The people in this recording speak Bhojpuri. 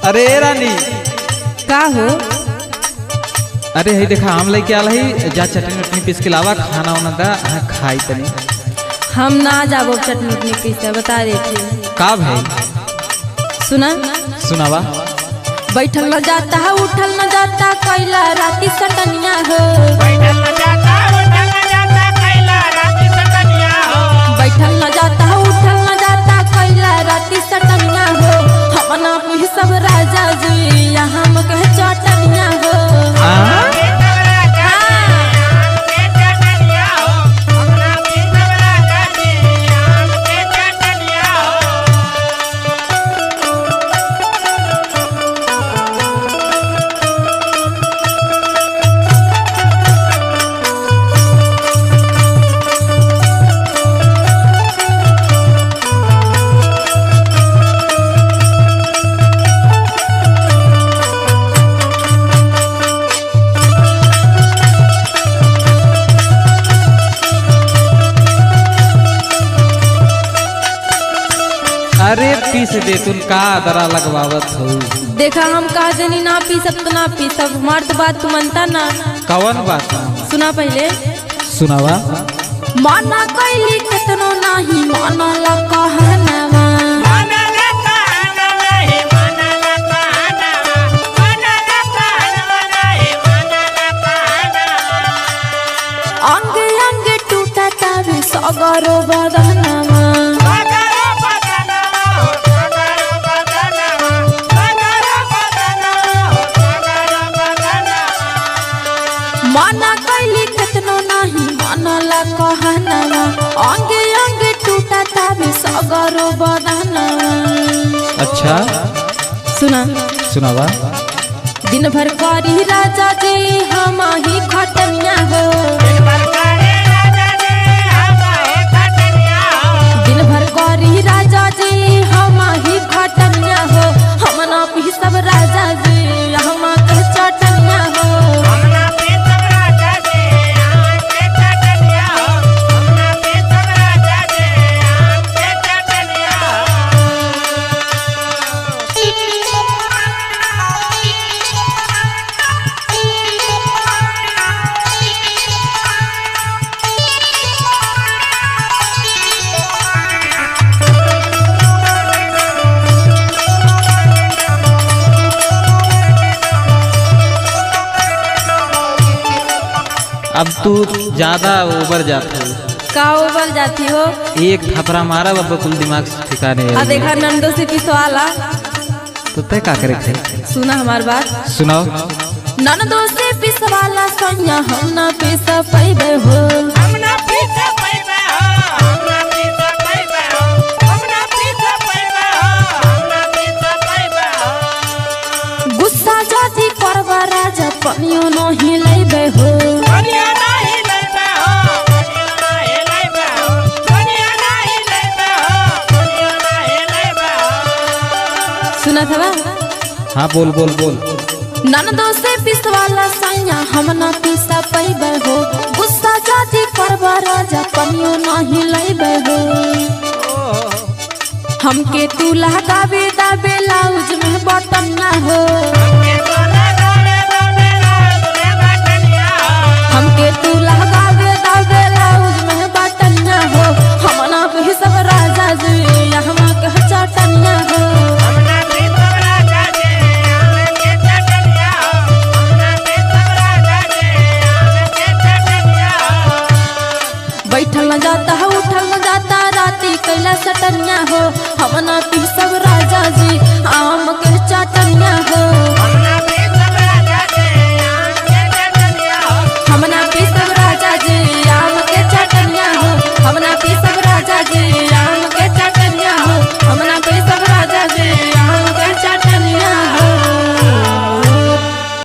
अरे रानी का हो? अरे हे देखा हम लेके आल ही जा चटनी उटनी पीस के लावा खाना वाना दा खाई तनी। हम ना जाबो चटनी उटनी पीसे बता देते। का भाई सुना सुनावा। बैठल न जाता है उठल न जाता कैला राती सटनिया हो। बैठल न जाता उठल न जाता कैला राती सटनिया हो। बैठल न जाता है उठल न जाता कैला राती सटनिया हो। हमना भी सब राजा जी यहाँ हम कह चटनिया हो। अरे पीस दे तुम का दरा लगवावत हो। देखा हम कहा देनी ना पी सब तो ना पी सब हमार तो बात तू मनता ना। कवन बात सुना पहले सुनावा। माना कैली कितनो नाही माना ला कहनावा। अंग अंग टूटा तावे सगरो बदनावा। माना कैली कितनो नाही माना ला कहनावा। अंग अंग टूटा तावे सगरो बदनावा। अच्छा सुना सुनावा। दिन भर करी राजा जी हम ही खटनिया हो। दिन भर करी राजा जी हम ही खटनिया हो। हम ना पी सब राजा जी हम कह चटनिया हो। अब तू ज्यादा ओवर जाती हो। का उबल जाती हो? एक थपरा मारा बाबा कुल दिमाग से ठिकाने आ देखा नंदो से पिसवाला। तो तय का करे थे? सुना हमार बात सुनाओ। नंदो से पिसवाला सैया हम ना पिस पैबे हो। गुस्सा जाती करवा राजा पनियो नहीं लेबे हो। सुना था? हाँ बोल बोल बोल। ननदो से पिसवाला सैया हम ना पिसा पैबे हो। गुस्सा जाती करवा राजा पनियो नहीं लेबे हो। हमके तू लगावे दाबे लाउज में बटन ना हो। हमके तू लगावे दाबे लाउज में बटन ना हो। हम ना भी सब राजा जी हम कह चटनिया हो। बैठल न जाता है उठल न जाता राती कैला सटनिया हो। हम ना पी सब राजा जी आम के चटनिया हो।